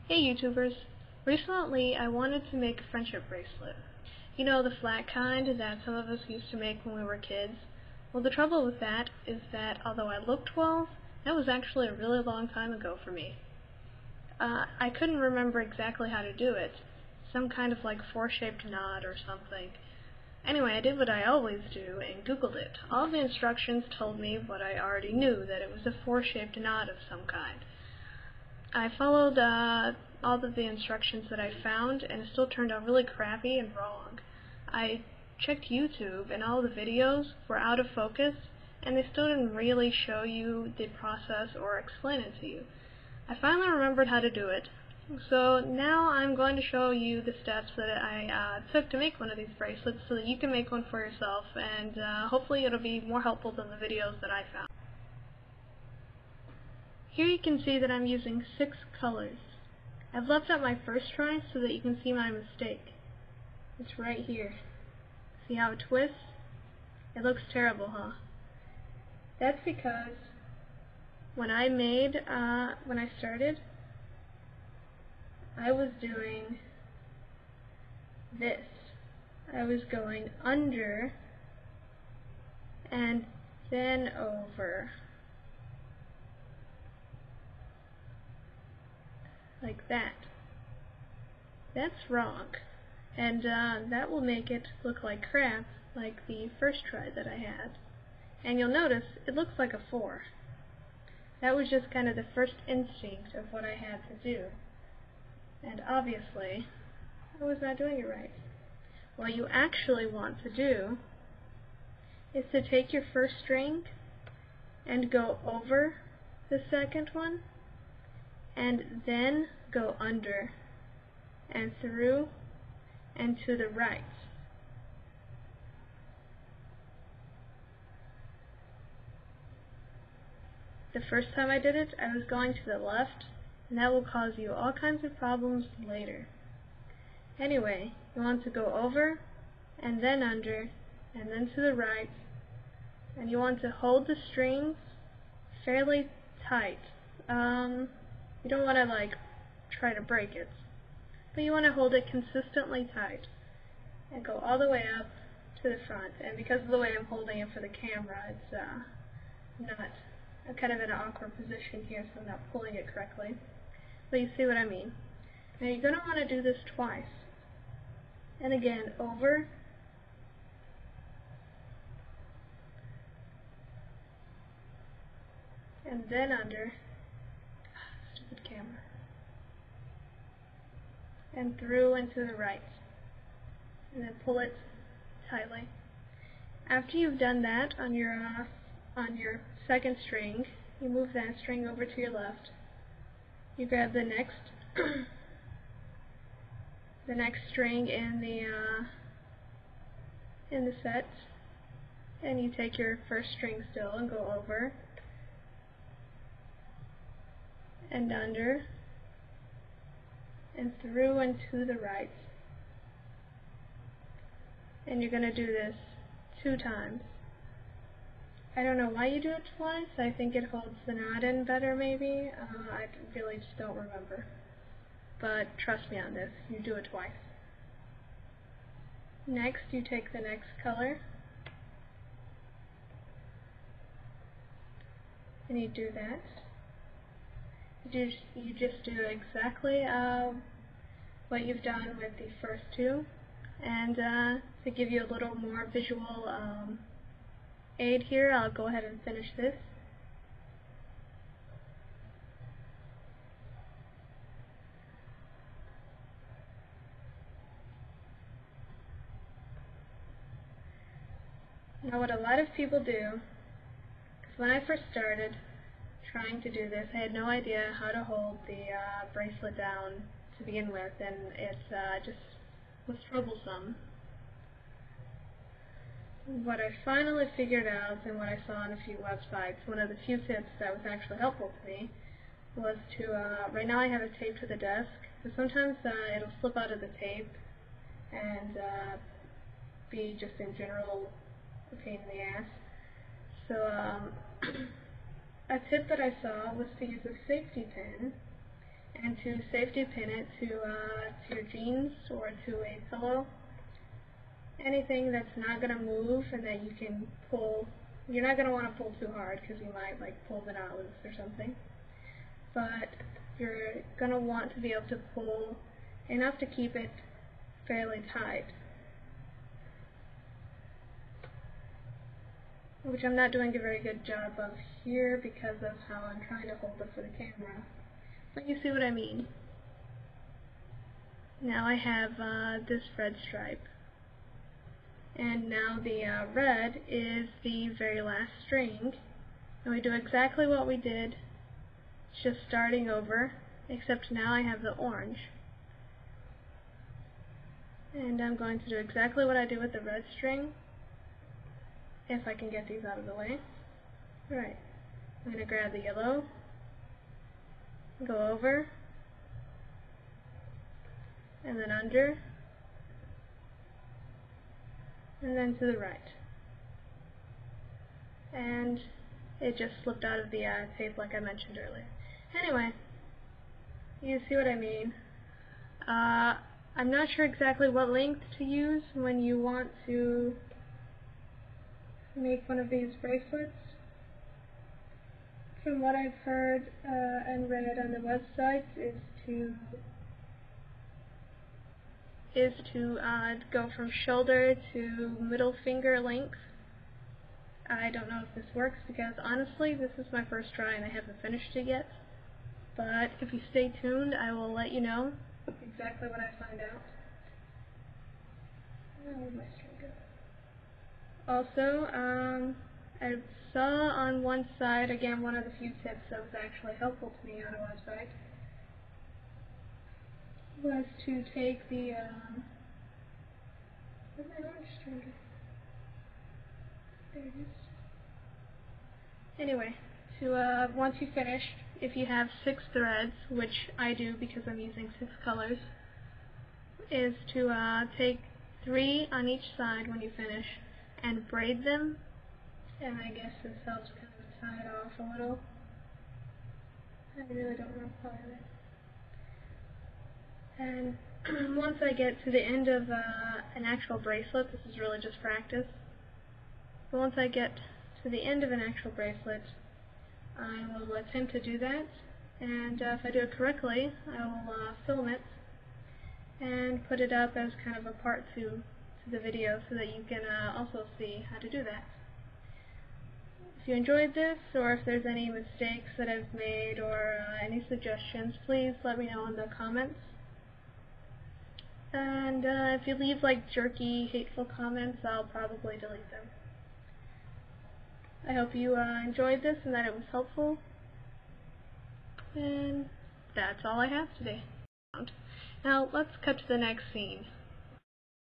Hey YouTubers! Recently I wanted to make a friendship bracelet. You know, the flat kind that some of us used to make when we were kids? Well, the trouble with that is that although I look 12, that was actually a really long time ago for me. I couldn't remember exactly how to do it. Some kind of like four-shaped knot or something. Anyway, I did what I always do and Googled it. All the instructions told me what I already knew, that it was a four-shaped knot of some kind. I followed all of the instructions that I found, and it still turned out really crappy and wrong. I checked YouTube, and all the videos were out of focus, and they still didn't really show you the process or explain it to you. I finally remembered how to do it, so now I'm going to show you the steps that I took to make one of these bracelets so that you can make one for yourself, and hopefully it'll be more helpful than the videos that I found. Here you can see that I'm using 6 colors. I've left out my first try so that you can see my mistake. It's right here. See how it twists? It looks terrible, huh? That's because when I started, I was doing this. I was going under and then over. Like that. That's wrong, and that will make it look like crap, like the first try that I had. And you'll notice it looks like a 4. That was just kind of the first instinct of what I had to do, and obviously I was not doing it right. What you actually want to do is to take your first string and go over the second one, and then go under and through and to the right. The first time I did it, I was going to the left, and that will cause you all kinds of problems later. Anyway, you want to go over and then under and then to the right, and you want to hold the strings fairly tight. You don't want to try to break it, but you want to hold it consistently tight and go all the way up to the front. And because of the way I'm holding it for the camera, it's I'm kind of in an awkward position here, so I'm not pulling it correctly, but you see what I mean. Now you're going to want to do this twice, and again over and then under. Stupid camera. And through and to the right, and then pull it tightly. After you've done that on your second string, you move that string over to your left. You grab the next the next string in the set, and you take your first string still and go over and under and through and to the right. And you're going to do this 2 times. I don't know why you do it twice. I think it holds the knot in better, maybe. I really just don't remember. But trust me on this, you do it twice. Next, you take the next color, and you do that. You just do exactly what you've done with the first 2, and to give you a little more visual aid here, I'll go ahead and finish this. Now what a lot of people do, because when I first started trying to do this, I had no idea how to hold the bracelet down to begin with, and it just was troublesome. What I finally figured out, and what I saw on a few websites, one of the few tips that was actually helpful to me, was to, right now I have it taped to the desk, but sometimes it'll slip out of the tape and be just in general a pain in the ass. So a tip that I saw was to use a safety pin and to safety pin it to your jeans or to a pillow. Anything that's not going to move and that you can pull. You're not going to want to pull too hard because you might like pull the knot loose or something. But you're going to want to be able to pull enough to keep it fairly tight. Which I'm not doing a very good job of here because of how I'm trying to hold it for the camera. But you see what I mean. Now I have this red stripe. And now the red is the very last string. And we do exactly what we did, just starting over, except now I have the orange. And I'm going to do exactly what I did with the red string, if I can get these out of the way. Right. I'm going to grab the yellow, go over, and then under, and then to the right. And it just slipped out of the tape like I mentioned earlier. Anyway, you see what I mean. I'm not sure exactly what length to use when you want to make one of these bracelets. From what I've heard and read on the websites is to go from shoulder to middle finger length. I don't know if this works because honestly this is my first try and I haven't finished it yet. But if you stay tuned, I will let you know exactly what I find out. Where'd my string go? Also, I saw on one side, again one of the few tips that was actually helpful to me on a website, was to take the, where's my orange string go? There it is. Anyway, to, once you finish, if you have 6 threads, which I do because I'm using 6 colors, is to take 3 on each side when you finish and braid them. And I guess this helps kind of tie it off a little. I really don't know how to. And once I get to the end of an actual bracelet, this is really just practice, but once I get to the end of an actual bracelet, I will attempt to do that, and if I do it correctly, I will film it and put it up as kind of a part 2 to the video so that you can also see how to do that. If you enjoyed this, or if there's any mistakes that I've made, or any suggestions, please let me know in the comments. And if you leave like jerky, hateful comments, I'll probably delete them. I hope you enjoyed this and that it was helpful. And that's all I have today. Now let's cut to the next scene.